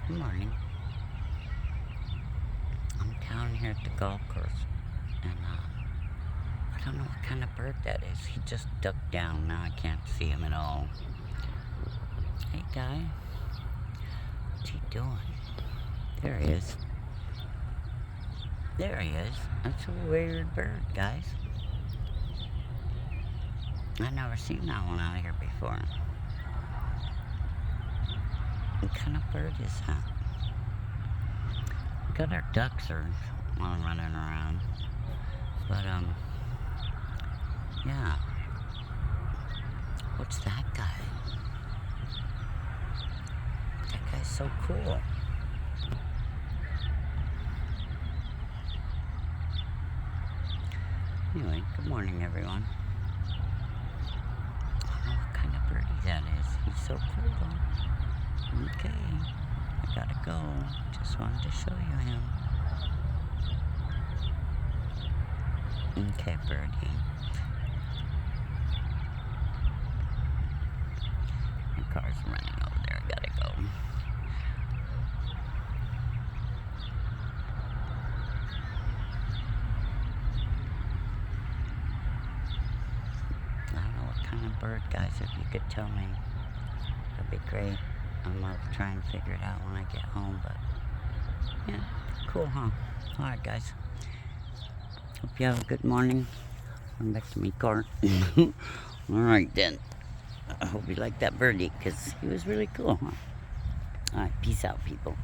Good morning. I'm down here at the golf course, and I don't know what kind of bird that is. He just ducked down. Now I can't see him at all. Hey, guy. What's he doing? There he is. There he is. That's a weird bird, guys. I've never seen that one out here before. What kind of bird is that? We got our ducks are all running around. But, yeah. What's that guy? That guy's so cool. Anyway, good morning, everyone. I don't know what kind of birdie that is. He's so cool, though. Okay, I gotta go. Just wanted to show you him. Okay, birdie. My car's running over there. I gotta go. I don't know what kind of bird, guys. If you could tell me, that'd be great. I'm gonna try and figure it out when I get home, but yeah, cool, huh? Alright, guys. Hope you have a good morning. I'm back to my car. Alright, then. I hope you liked that birdie, because he was really cool, huh? Alright, peace out, people.